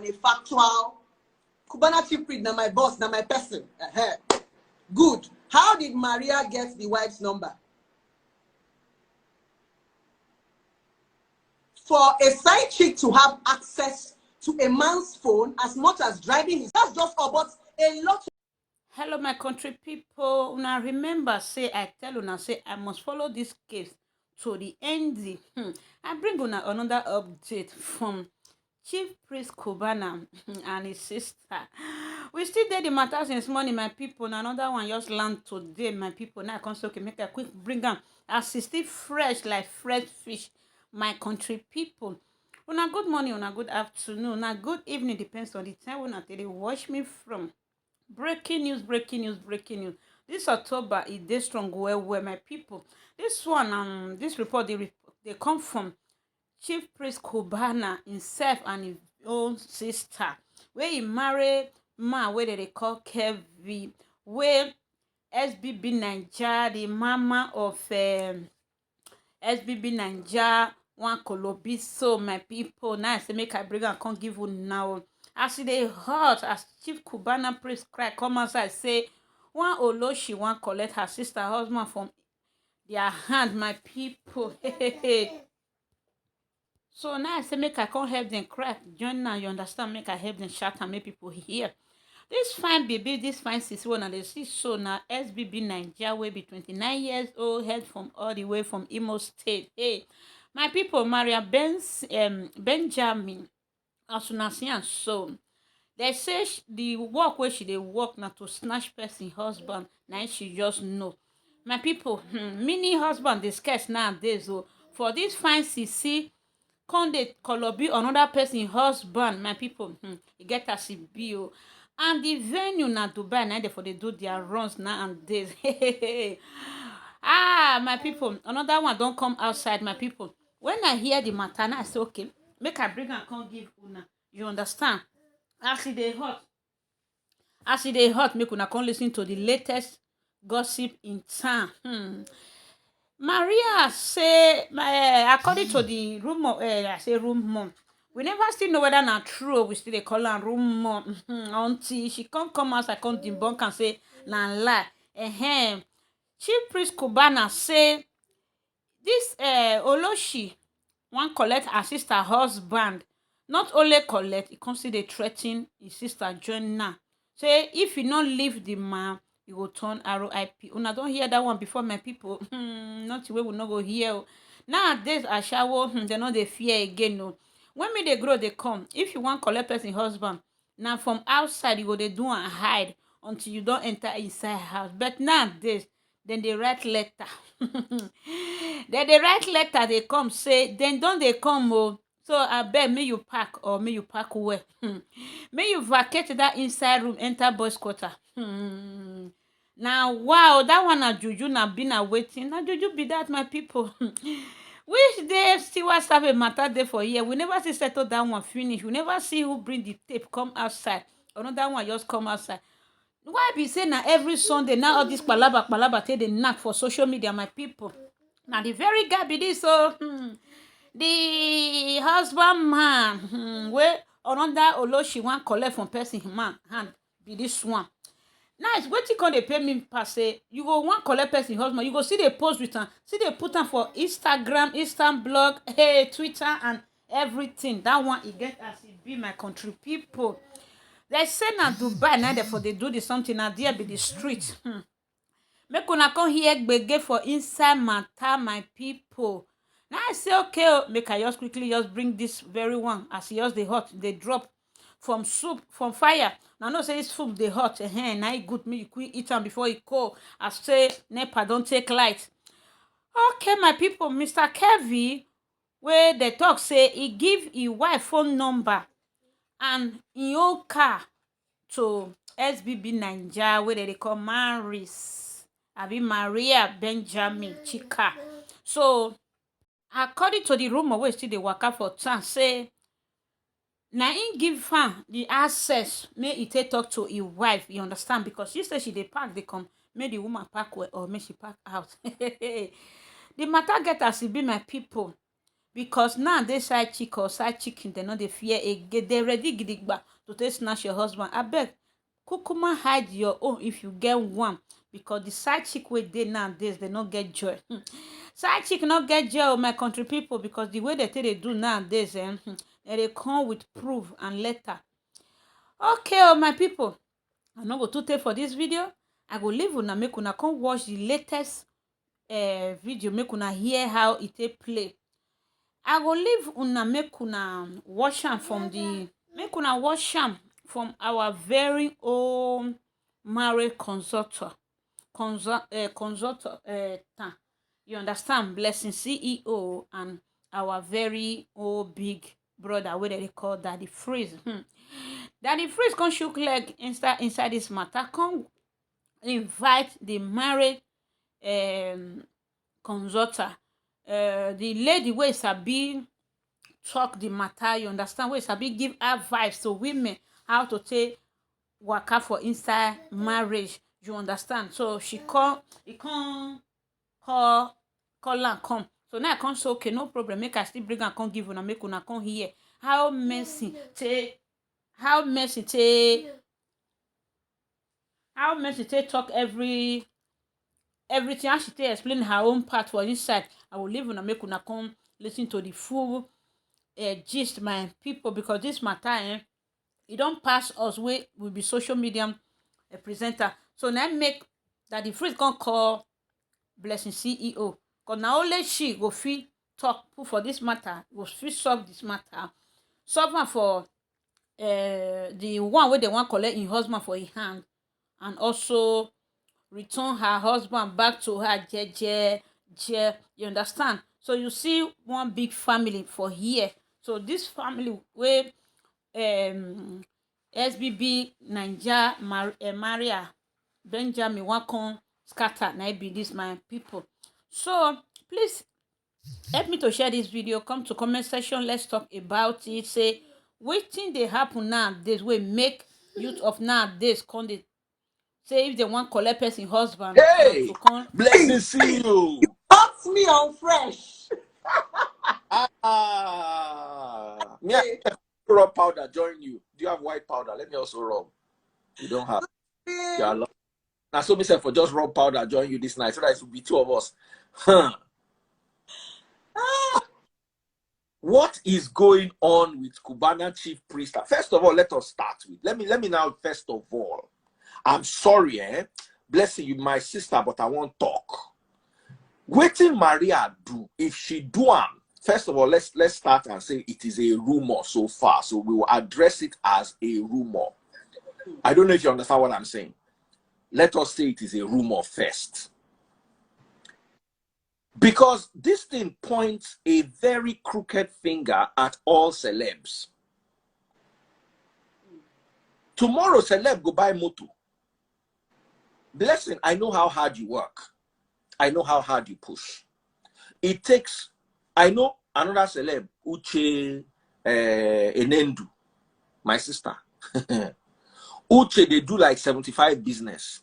on a factual. CuBaNa Chief Priest, now my boss, now my person. Good. How did MAriA get the wife's number? For a side chick to have access to a man's phone as much as driving his, that's just about a lot. Hello, my country people. Now remember, say I tell you now, say I must follow this case to the end. I bring on another update from Chief Priest CuBaNa and his sister. We still did the matter since morning, my people. Now another one just land today, my people. Now I can okay, make a quick bring them as it's still fresh like fresh fish, my country people. Una good morning, una good afternoon, una good evening, depends on the time when they watch me from. Breaking news, breaking news, breaking news. This October is dey strong well, my people. This one, this report, they come from Chief Priest CuBaNa himself and his own sister, where he married man where they call Kevin, where SBB Naija, the mama of SBB Naija, one Kolobi. So my people, now I say make I bring and can't give you now. As they hurt, as Chief CuBaNa Priest cry, come outside say one Oloshi one collect her sister husband from their hand, my people. So now I say make I can't help them cry. Join now, you understand? Make I help them shout and make people hear. This fine baby, this fine sis one, and they see so now SBB Naija will be 29 years old, head from all the way from Imo State. Hey, my people, MAriA BEnjaMin, as soon as and so they say the work where she they work now to snatch person husband. Now she just know. My people, many husband they scarce nowadays. So for this fine CC, come they Kolobi another person husband. My people, you get a CBO. And the venue na Dubai now for they do their runs nowadays. My people, another one don't come outside, my people. When I hear the matter, I say okay, make I bring and come give una. You understand? As they hot, make una come listen to the latest gossip in town. MAriA say, according to the rumor, I say rumor. We never still know whether not true. We still they call her rumor until she come out. I come debunk and say na lie. Chief Priest CuBaNa say this Oloshi one collect her sister husband. Not only collect, he consider threatening his sister join now. Say if you not leave the man, you will turn RIP. Una don't hear that one before, my people. Not the way we not go hear. Nowadays, I shower, they know they fear again. No. When me they grow, they come. If you want collect person husband, now from outside you go they do and hide until you don't enter inside house. But nowadays, then they write letter. Then they write letter, they come say, then don't they come oh. So I beg may you pack or may you pack well. May you vacate that inside room, enter boys quarter. Now wow, that one a juju na been a waiting. Now juju be that, my people. Which day still was have a matter there for here. We never see settle that one finish. We never see who bring the tape come outside. Another one just come outside. Why be say now every Sunday now all this palaba take the knack for social media, my people. Now the very guy be this so the husband man where another Oloshi one collect from person man hand be this one. Now it's wetin come dey pay me pass say you go one collect person husband, you go see the post with am, see they put am for Instagram, blog, Twitter and everything. That one e get as e be, my country people. They say na Dubai now therefore they do this something na there be the street. Make una come here gbege for inside matter, my people. Now I say okay, make I just quickly just bring this very one as he just the hot, they drop from soup, from fire. Now no say this food they hot, now it good me you quick eat them before it cold. I say NEPA don't take light. Okay, my people, Mr. Kevin, where they talk say he give his wife phone number and his own car to SBB Naija, where they call MAriA BEnjaMin Chika. So according to the rumor wey still dey waka for town, say na him give her the access make he take talk to his wife, you understand, because she say she dey pack dey come, make the woman pack well or make she pack out. The matter get as e be, my people. because now they side chick or side chicken, they know they fear again. They ready gidigba to take snatch your husband. I beg, kukuma hide your own if you get one, because the side chick way they nowadays they not get joy. Side chick not get joy, my country people, because the way they do nowadays, they come with proof and letter. Okay, oh my people, I no go too take for this video. I go leave una make una come watch the latest video, make una hear how it take play. I go leave una make una watch am from the make una watch am from our very own marriage consultant. You understand? Blessing CEO and our very old big brother, where they call DaDDYFrZE. DaDDYFrZE come shook leg inside this matter. Come invite the married consultant, the lady wey sabi talk the matter. You understand? Wey sabi give advice to women how to take waka for inside marriage. You understand? So he come call am come. So now I come say okay, no problem, make I still bring am come give una, make una come hear how Mercy take talk everything, how she take explain her own part for inside. I will leave una make una come listen to the full gist, my people, because this matter it don't pass us. We will be social media presenter. So now make DaDDYFrZE come call Blessing CEO, because now only she go fit talk put for this matter, go fit solve this matter, solve am for the one where they want collect in husband for his hand, and also return her husband back to her. You understand? So you see one big family for here. So this family where SBB Naija MAriA BEnjaMin wan come scatter, na be this my people. So please help me to share this video. Come to comment section, let's talk about it. Say wetin dey happen nowadays wey make youth of nowadays come dey say if they want collect person husband. Hey, to come blessing see you. Hot me on fresh. Me, I rub powder join you. Do you have white powder? Let me also rub. You don't have. Yeah, now so myself for just rub powder join you this night, so that it will be two of us. What is going on with CuBaNa chief priest? First of all, let us start with. Let me now. First of all, I'm sorry, Blessing, you my sister, but I won't talk. Wetin MAriA do? If she do first of all, let's start and say it is a rumor so far. So we will address it as a rumor. I don't know if you understand what I'm saying. Let us say it is a rumor first. Because this thing points a very crooked finger at all celebs. Tomorrow, celeb go buy motor. Blessing, I know how hard you work. I know how hard you push. It takes, I know another celeb, Uche Enendu, my sister. Uche, they do like 75 business.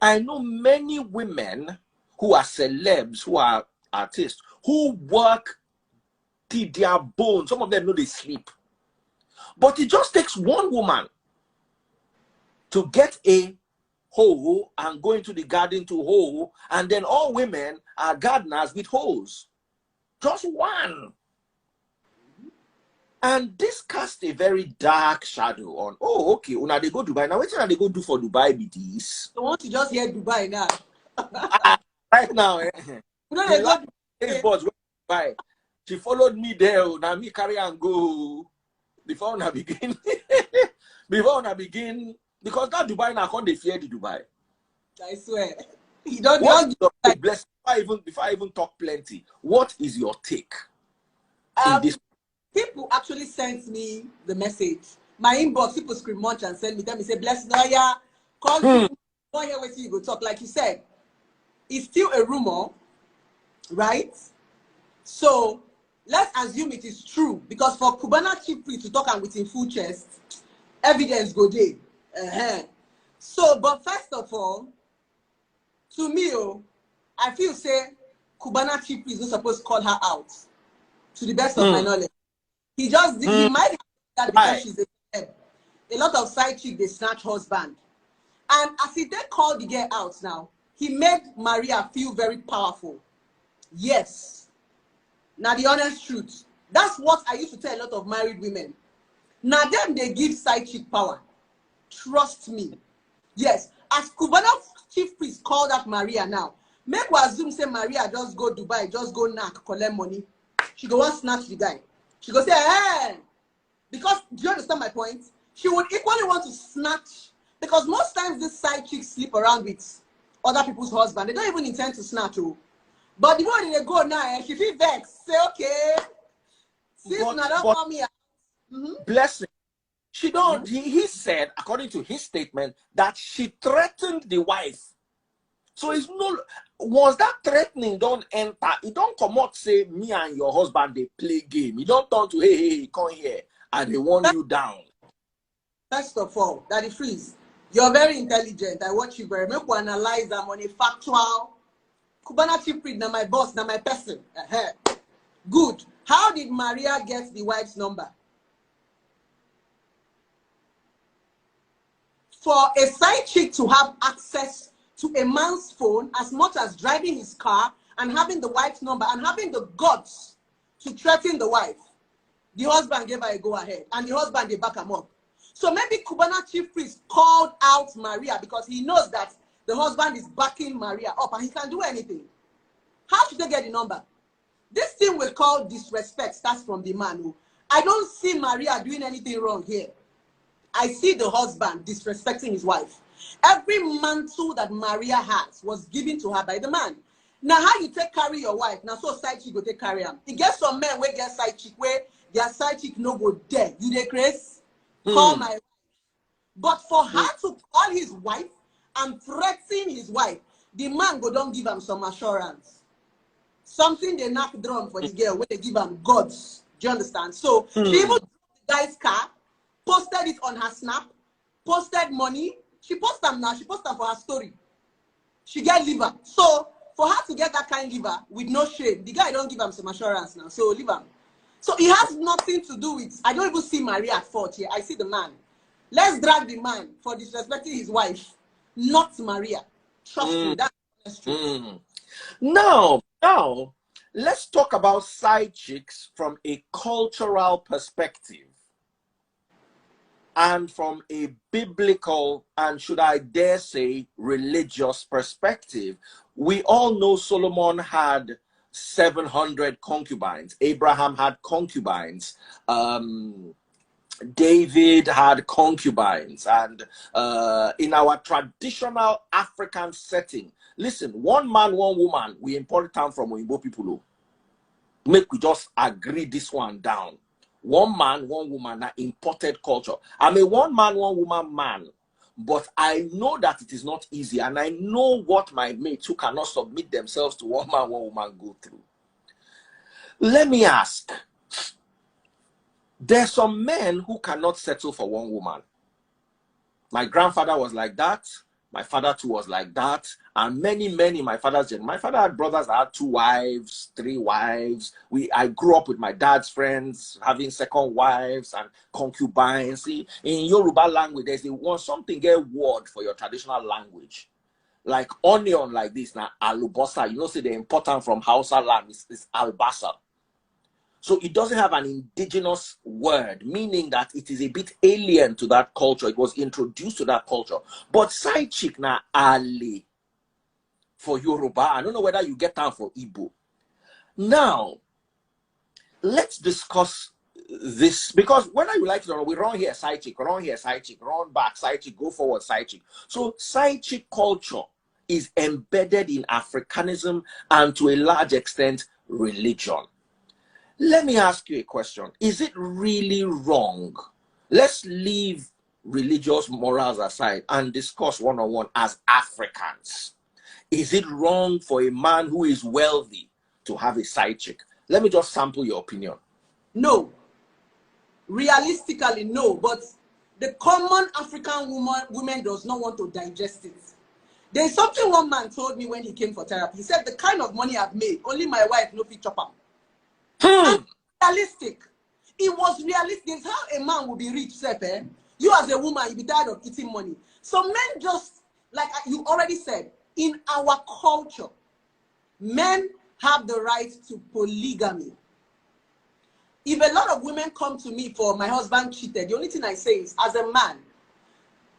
I know many women who are celebs, who are artists, who work till their bones. Some of them know they sleep. But it just takes one woman to get a hoe and go into the garden to hoe, and then all women are gardeners with hoes. Just one. And this cast a very dark shadow on, oh, okay, una they go Dubai. Now, what they go do for Dubai be this? I want to just hear Dubai now. Right now, You know they go Dubai. She followed me there. Now me carry and go before I begin. Before I begin, because that Dubai now can't they fear the Dubai. I swear. You don't bless before I even talk plenty. What is your take in this? People actually sent me the message. My inbox, people scream much and send me, tell me, say, bless lawyer, call you, don't hear what you go talk. Like you said, it's still a rumor, right? So let's assume it is true, because for CuBaNa chief priest to talk and with him full chest, evidence go there. So, but first of all, to me, I feel say CuBaNa chief priest was supposed to call her out, to the best of my knowledge. He just did, he might have that because she's a lot of side chick, they snatch husband. And as he then called the girl out now, he made MAriA feel very powerful. Yes. Now the honest truth. That's what I used to tell a lot of married women. Now them, they give side chick power. Trust me. Yes. As CuBaNa chief priest called out MAriA now, make we assume say MAriA just go Dubai, just go knack, collect money. She go and snatch the guy. She go say, hey! Because, do you understand my point? She would equally want to snatch. Because most times these side chicks sleep around with other people's husband. They don't even intend to snatch. Oh. But the way they go now, she feel vex. Say, okay. Since now don't call me out. Blessing. She don't. He said, according to his statement, that she threatened the wife. So it's no. Was that threatening don't enter? It don't come out say me and your husband they play game. You don't turn to hey come here and they want you down. First of all, DaDDYFrZE, you're very intelligent. I watch you very. Make we analyze them on a factual. CuBaNa chief priest, now my boss, now my person. Good. How did MAriA get the wife's number? For a side chick to have access to a man's phone as much as driving his car and having the wife's number and having the guts to threaten the wife, the husband gave her a go-ahead and the husband, they back him up. So maybe CuBaNa chief priest called out MAriA because he knows that the husband is backing MAriA up and he can't do anything. How should they get the number? This thing we call disrespect starts from the man. Who, I don't see MAriA doing anything wrong here. I see the husband disrespecting his wife. Every mantle that MAriA has was given to her by the man. Now, how you take carry your wife? Now, so side chick go take carry him. You get some men where get side chick where their side chick no go there. You dey craze? Call my wife. But for her to call his wife and threaten his wife, the man go don't give him some assurance. Something they knock drum for the girl where they give him gods. Do you understand? So she even drove the guy's car, posted it on her snap, posted money. She posted them now. She posted them for her story. She get liver. So for her to get that kind of liver with no shame, the guy don't give him some assurance now. So leave him. So it has nothing to do with. I don't even see MAriA at fault here. I see the man. Let's drag the man for disrespecting his wife, not MAriA. Trust me, that's true. Now, let's talk about side chicks from a cultural perspective. And from a biblical and, should I dare say, religious perspective. We all know Solomon had 700 concubines. Abraham had concubines. David had concubines. And in our traditional African setting, listen, one man, one woman, we import time from Oyinbo people. Make we just agree this one down. One man, one woman, that imported culture. I'm a one man, one woman man, but I know that it is not easy, and I know what my mates who cannot submit themselves to one man, one woman go through. Let me ask, there's some men who cannot settle for one woman. My grandfather was like that. My father too was like that. And many, my father's generation. My father had brothers that had 2 wives, 3 wives. I grew up with my dad's friends having second wives and concubines. See, in Yoruba language, there's something get word for your traditional language. Like onion like this, now alubosa. You know, say the important from Hausa land is albasa. So it doesn't have an indigenous word, meaning that it is a bit alien to that culture. It was introduced to that culture. But side chick na ali for Yoruba. I don't know whether you get that for Igbo. Now, let's discuss this, because whether you like it or not, we run here side chick, run here side chick, run back side chick, go forward side chick. So side chick culture is embedded in Africanism and to a large extent religion. Let me ask you a question. Is it really wrong? Let's leave religious morals aside and discuss one-on-one as Africans. Is it wrong for a man who is wealthy to have a side chick? Let me just sample your opinion. No. Realistically, no. But the common African woman does not want to digest it. There's something one man told me when he came for therapy. He said, the kind of money I've made, only my wife no fit chop am. And realistic. It was realistic. It's how a man will be rich, Sepe. You as a woman, you be tired of eating money. So men just, like you already said, in our culture, men have the right to polygamy. If a lot of women come to me for my husband cheated, the only thing I say is, as a man,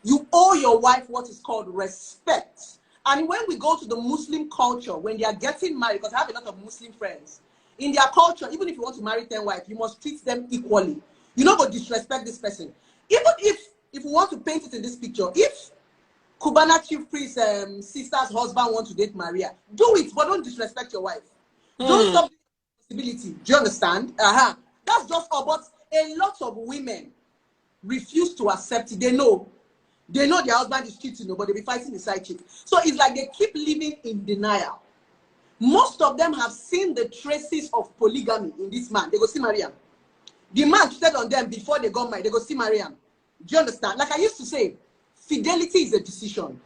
you owe your wife what is called respect. And when we go to the Muslim culture, when they are getting married, because I have a lot of Muslim friends, in their culture, even if you want to marry 10 wives, you must treat them equally. You don't go disrespect this person. Even if we want to paint it in this picture, if CuBaNa Chief Priest sister's husband wants to date MAriA, do it, but don't disrespect your wife. Don't stop the responsibility. Do you understand? That's just all. But a lot of women refuse to accept it. They know their husband is cheating, but they'll be fighting the side chick. So it's like they keep living in denial. Most of them have seen the traces of polygamy in this man. They go see MAriA. The man cheated on them before they got married. They go see MAriA. Do you understand? Like I used to say, fidelity is a decision.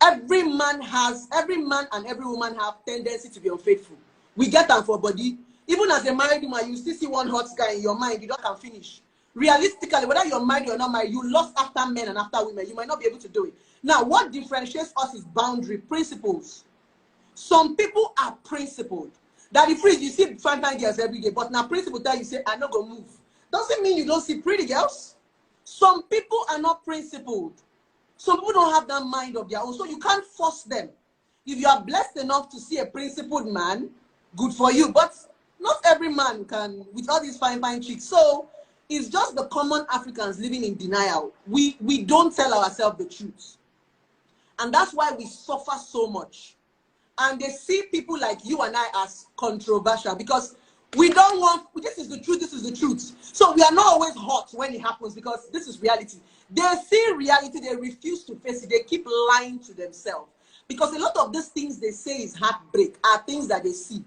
Every man and every woman have tendency to be unfaithful. We get them for body. Even as a married woman, you still see one hot guy in your mind. You don't can finish. Realistically, whether you're married or not married, you lost after men and after women. You might not be able to do it. Now, what differentiates us is boundary, principles. Some people are principled. That the priest, you see fine girls every day, but now principle tell you say, I'm not going to move. Doesn't mean you don't see pretty girls. Some people are not principled. Some people don't have that mind of their own, so you can't force them. If you are blessed enough to see a principled man, good for you. But not every man can, with all these fine chicks. So it's just the common Africans living in denial. We don't tell ourselves the truth. And that's why we suffer so much. And they see people like you and I as controversial because we don't want, this is the truth, this is the truth. So we are not always hot when it happens because this is reality. They see reality, they refuse to face it, they keep lying to themselves. Because a lot of these things they say is heartbreak are things that they see.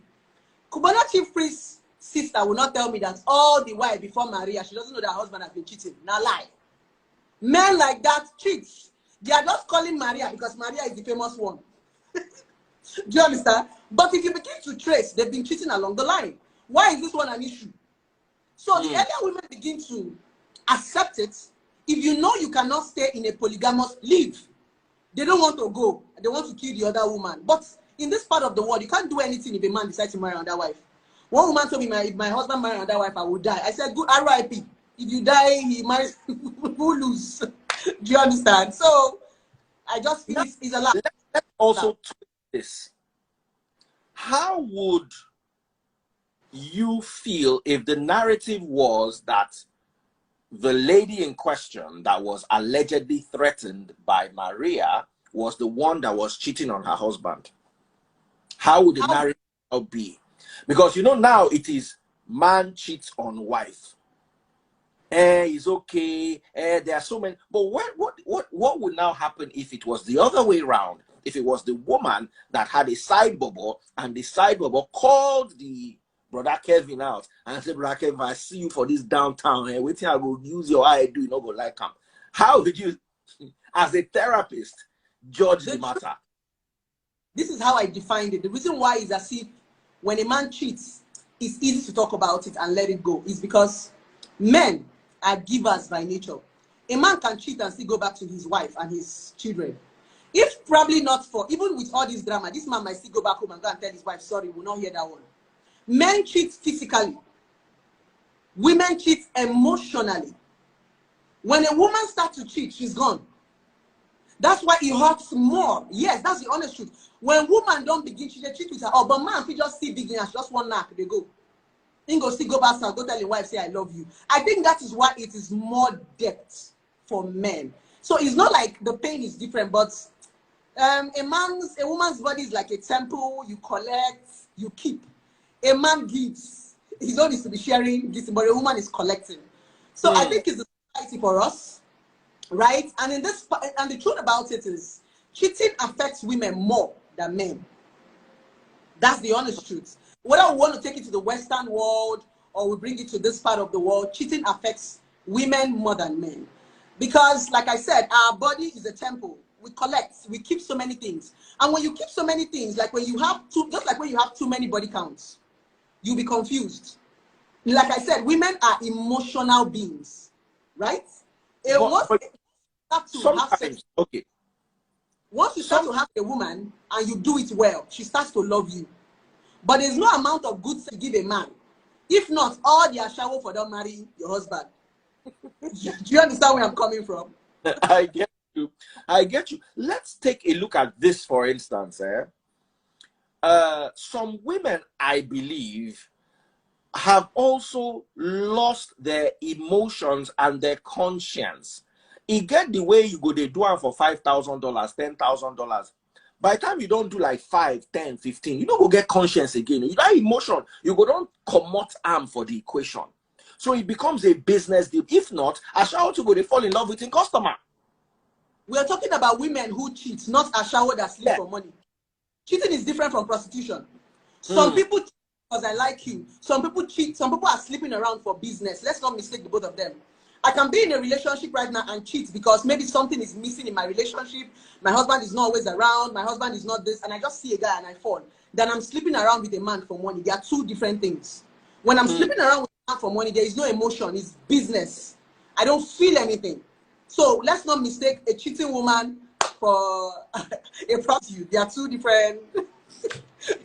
CuBaNa Chief Priest sister will not tell me that all the while before MAriA, she doesn't know that her husband has been cheating. Now lie. Men like that cheat. They are just calling MAriA because MAriA is the famous one. Do you understand? But if you begin to trace, they've been cheating along the line. Why is this one an issue? So the earlier women begin to accept it, if you know you cannot stay in a polygamous, leave. They don't want to go. They want to kill the other woman. But in this part of the world, you can't do anything if a man decides to marry another wife. One woman told me, if my husband marries another wife, I will die. I said, good, RIP. If you die, he marries, who lose? Do you understand? So I just feel it's a lot. Let's also tweet this. How would you feel if the narrative was that the lady in question that was allegedly threatened by MAriA was the one that was cheating on her husband? How would the narrative be? Because you know now it is man cheats on wife. It's okay. There are so many. But what would now happen if it was the other way around? If it was the woman that had a side bubble and the side bubble called the brother Kevin out and said, brother Kevin, I see you for this downtown. Wait till I go use your eye, do you not go like him? How would you, as a therapist, judge the matter? This is how I defined it. The reason why is as if when a man cheats, it's easy to talk about it and let it go. It's because men are givers by nature. A man can cheat and still go back to his wife and his children. If probably not for, even with all this drama, this man might still go back home and go and tell his wife, sorry, we'll not hear that one. Men cheat physically. Women cheat emotionally. When a woman starts to cheat, she's gone. That's why it hurts more. Yes, that's the honest truth. When woman don't begin to cheat with her, oh, but man, if you just see big as just one knock, they go. Then go see, go back and go tell your wife, say, I love you. I think that is why it is more depth for men. So it's not like the pain is different, but a woman's body is like a temple. You collect, you keep. A man gives. He don't need to be sharing this, but a woman is collecting. So I think it's a society for us, right? And in this, and the truth about it is, cheating affects women more than men. That's the honest truth. Whether we want to take it to the Western world or we bring it to this part of the world, cheating affects women more than men. Because, like I said, our body is a temple. we collect, we keep so many things. And when you keep so many things, like when you have just like when you have too many body counts, you'll be confused. Like I said, women are emotional beings, right? Sometimes, okay. Once you start to have a woman and you do it well, she starts to love you. But there's no amount of good sex you give a man. If not, all the ashawo for don't marry your husband. Do you understand where I'm coming from? I get you. I get you. Let's take a look at this, for instance. Some women, I believe, have also lost their emotions and their conscience. You get the way you go, they do it for $5,000, $10,000. By the time you don't do like 5, 10, 15, you don't go get conscience again. You got emotion, you go don't commot arm for the equation. So it becomes a business deal. If not, ashawo to go, they fall in love with a customer. We are talking about women who cheat, not ashawo that sleep for money. Cheating is different from prostitution. Some people cheat because I like you. Some people cheat. Some people are sleeping around for business. Let's not mistake the both of them. I can be in a relationship right now and cheat because maybe something is missing in my relationship. My husband is not always around. My husband is not this. And I just see a guy and I fall. Then I'm sleeping around with a man for money. They are two different things. When I'm sleeping around with a man for money, there is no emotion. It's business. I don't feel anything. So let's not mistake a cheating woman for a prostitute. They are two different. Do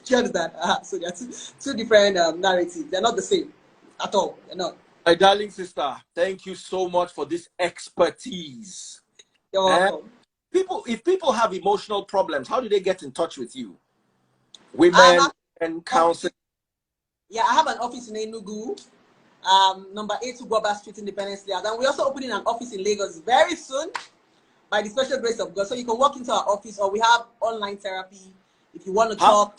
you understand? So they are two different narratives. They're not the same at all. They're not. My darling sister, thank you so much for this expertise. You're welcome. If people have emotional problems, how do they get in touch with you? Women and counseling. Yeah, I have an office in Enugu, number 8 HuBBy Street, Independence Layout. And we're also opening an office in Lagos very soon, by the special grace of God. So you can walk into our office, or we have online therapy if you want to talk.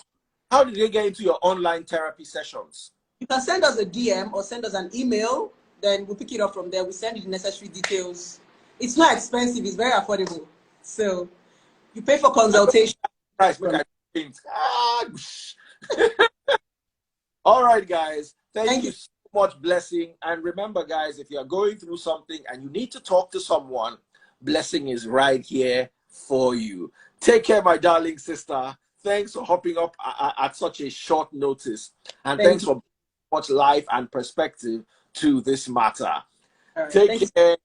How did they get into your online therapy sessions? You can send us a DM or send us an email. Then we'll pick it up from there. We send you the necessary details. It's not expensive. It's very affordable. So you pay for consultation. All right, guys. Thank you so much, Blessing. And remember, guys, if you're going through something and you need to talk to someone, Blessing is right here for you. Take care, my darling sister. Thanks for hopping up at such a short notice. And thanks for much life and perspective to this matter. Right, take care.